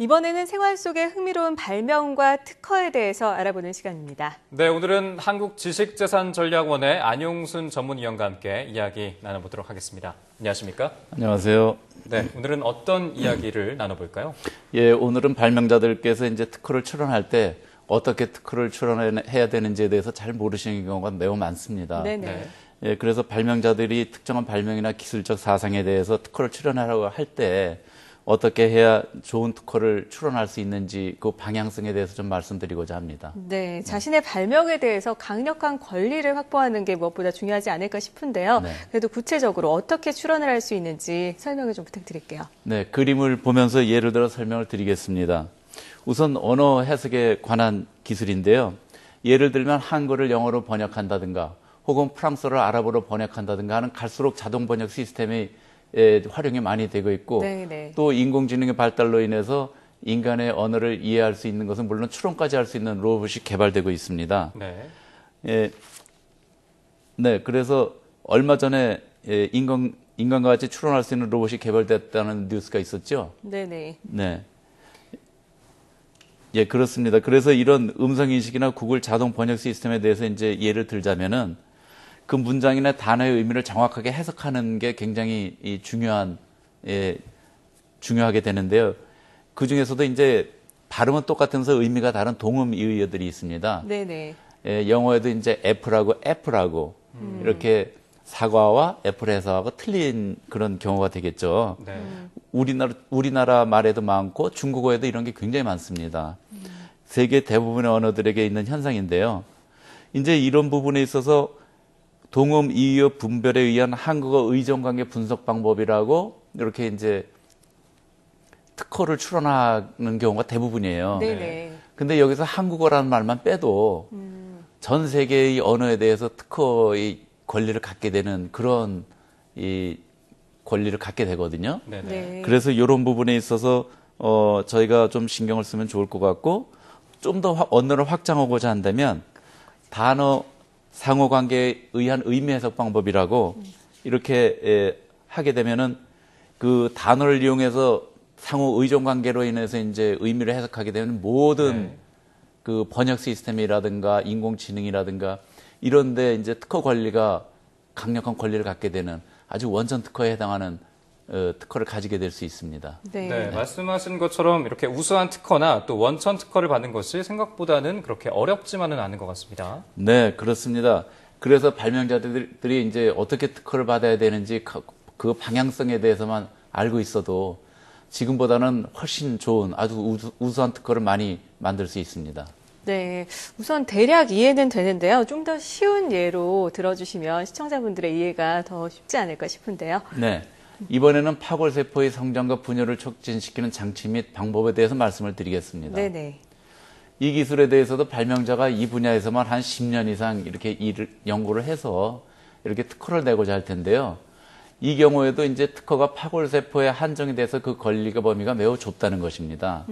이번에는 생활 속의 흥미로운 발명과 특허에 대해서 알아보는 시간입니다. 네, 오늘은 한국지식재산전략원의 안용순 전문위원과 함께 이야기 나눠보도록 하겠습니다. 안녕하십니까? 안녕하세요. 네, 오늘은 어떤 이야기를 나눠볼까요? 예, 오늘은 발명자들께서 이제 특허를 출원할 때 어떻게 특허를 출원해야 되는지에 대해서 잘 모르시는 경우가 매우 많습니다. 네네. 예, 그래서 발명자들이 특정한 발명이나 기술적 사상에 대해서 특허를 출원하려고 할 때 어떻게 해야 좋은 특허를 출원할 수 있는지 그 방향성에 대해서 좀 말씀드리고자 합니다. 네, 자신의 발명에 대해서 강력한 권리를 확보하는 게 무엇보다 중요하지 않을까 싶은데요. 네. 그래도 구체적으로 어떻게 출원을 할 수 있는지 설명을 좀 부탁드릴게요. 네, 그림을 보면서 예를 들어 설명을 드리겠습니다. 우선 언어 해석에 관한 기술인데요. 예를 들면 한글을 영어로 번역한다든가 혹은 프랑스어를 아랍어로 번역한다든가 하는 갈수록 자동 번역 시스템이 활용이 많이 되고 있고 네네. 또 인공지능의 발달로 인해서 인간의 언어를 이해할 수 있는 것은 물론 추론까지 할 수 있는 로봇이 개발되고 있습니다. 네. 네, 그래서 얼마 전에 인간과 같이 추론할 수 있는 로봇이 개발됐다는 뉴스가 있었죠. 네네. 네. 예, 그렇습니다. 그래서 이런 음성인식이나 구글 자동 번역 시스템에 대해서 이제 예를 들자면은 그 문장이나 단어의 의미를 정확하게 해석하는 게 굉장히 중요하게 되는데요. 그 중에서도 이제 발음은 똑같으면서 의미가 다른 동음 이의어들이 있습니다. 네네. 영어에도 이제 애플하고 이렇게 사과와 애플 해석하고 틀린 그런 경우가 되겠죠. 네. 우리나라 말에도 많고 중국어에도 이런 게 굉장히 많습니다. 세계 대부분의 언어들에게 있는 현상인데요. 이제 이런 부분에 있어서 동음 이의어 분별에 의한 한국어 의존관계 분석 방법이라고 이렇게 이제 특허를 출원하는 경우가 대부분이에요. 네네. 근데 여기서 한국어라는 말만 빼도 전 세계의 언어에 대해서 특허의 권리를 갖게 되는 그런 이 권리를 갖게 되거든요. 네. 네. 그래서 이런 부분에 있어서 저희가 좀 신경을 쓰면 좋을 것 같고 좀 더 언어를 확장하고자 한다면 단어 상호관계에 의한 의미 해석 방법이라고 이렇게 하게 되면은 그 단어를 이용해서 상호 의존 관계로 인해서 이제 의미를 해석하게 되면 모든 그 번역 시스템이라든가 인공지능이라든가 이런데 이제 특허 권리가 강력한 권리를 갖게 되는 아주 원천 특허에 해당하는 특허를 가지게 될 수 있습니다. 네, 말씀하신 것처럼 이렇게 우수한 특허나 또 원천 특허를 받는 것이 생각보다는 그렇게 어렵지만은 않은 것 같습니다. 네, 그렇습니다. 그래서 발명자들이 이제 어떻게 특허를 받아야 되는지 그 방향성에 대해서만 알고 있어도 지금보다는 훨씬 좋은 아주 우수한 특허를 많이 만들 수 있습니다. 네, 우선 대략 이해는 되는데요. 좀 더 쉬운 예로 들어주시면 시청자분들의 이해가 더 쉽지 않을까 싶은데요. 네, 이번에는 파골세포의 성장과 분열을 촉진시키는 장치 및 방법에 대해서 말씀을 드리겠습니다. 네네. 이 기술에 대해서도 발명자가 이 분야에서만 한 10년 이상 이렇게 연구를 해서 이렇게 특허를 내고자 할 텐데요. 이 경우에도 이제 특허가 파골세포에 한정이 돼서 그 권리가 범위가 매우 좁다는 것입니다.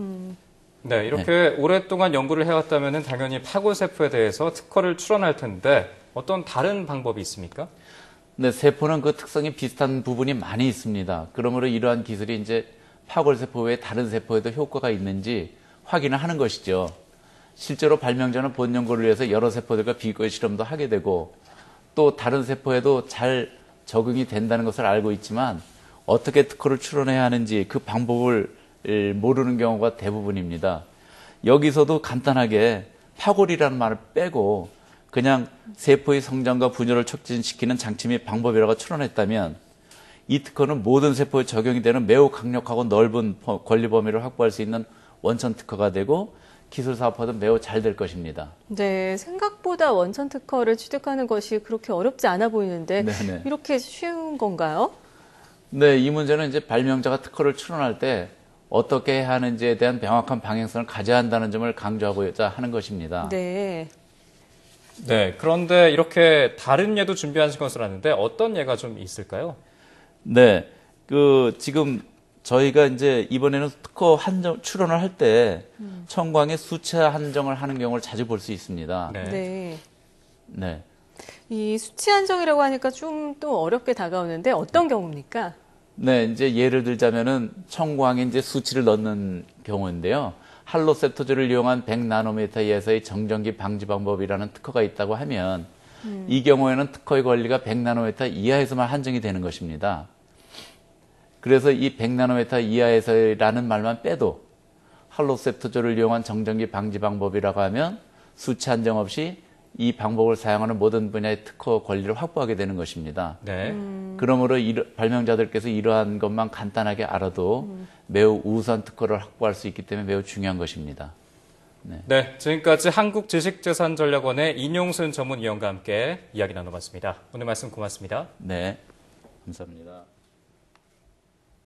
네, 이렇게 오랫동안 연구를 해왔다면 당연히 파골세포에 대해서 특허를 출원할 텐데 어떤 다른 방법이 있습니까? 네, 세포는 그 특성이 비슷한 부분이 많이 있습니다. 그러므로 이러한 기술이 이제 파골세포 외에 다른 세포에도 효과가 있는지 확인을 하는 것이죠. 실제로 발명자는 본 연구를 위해서 여러 세포들과 비교 실험도 하게 되고 또 다른 세포에도 잘 적응이 된다는 것을 알고 있지만 어떻게 특허를 출원해야 하는지 그 방법을 모르는 경우가 대부분입니다. 여기서도 간단하게 파골이라는 말을 빼고 그냥 세포의 성장과 분열을 촉진시키는 장치 및 방법이라고 출원했다면 이 특허는 모든 세포에 적용이 되는 매우 강력하고 넓은 권리 범위를 확보할 수 있는 원천 특허가 되고 기술 사업화도 매우 잘 될 것입니다. 네, 생각보다 원천 특허를 취득하는 것이 그렇게 어렵지 않아 보이는데 네네. 이렇게 쉬운 건가요? 네, 이 문제는 이제 발명자가 특허를 출원할 때 어떻게 해야 하는지에 대한 명확한 방향성을 가져야 한다는 점을 강조하고자 하는 것입니다. 네. 네, 그런데 이렇게 다른 예도 준비하신 것을 아는데 어떤 예가 좀 있을까요? 네, 지금 저희가 이제 이번에는 특허 출원을 할 때 청광의 수치 한정을 하는 경우를 자주 볼 수 있습니다. 네. 네. 네. 이 수치 한정이라고 하니까 좀 또 어렵게 다가오는데 어떤 경우입니까? 네, 이제 예를 들자면은 청구항에 이제 수치를 넣는 경우인데요. 할로셉토제를 이용한 100나노미터 이하에서의 정전기 방지 방법이라는 특허가 있다고 하면 이 경우에는 특허의 권리가 100나노미터 이하에서만 한정이 되는 것입니다. 그래서 이 100나노미터 이하에서라는 말만 빼도 할로셉토제를 이용한 정전기 방지 방법이라고 하면 수치 한정 없이 이 방법을 사용하는 모든 분야의 특허 권리를 확보하게 되는 것입니다. 네. 그러므로 발명자들께서 이러한 것만 간단하게 알아도 매우 우수한 특허를 확보할 수 있기 때문에 매우 중요한 것입니다. 네, 지금까지 한국지식재산전략원의 인용순 전문위원과 함께 이야기 나눠봤습니다. 오늘 말씀 고맙습니다. 네, 감사합니다.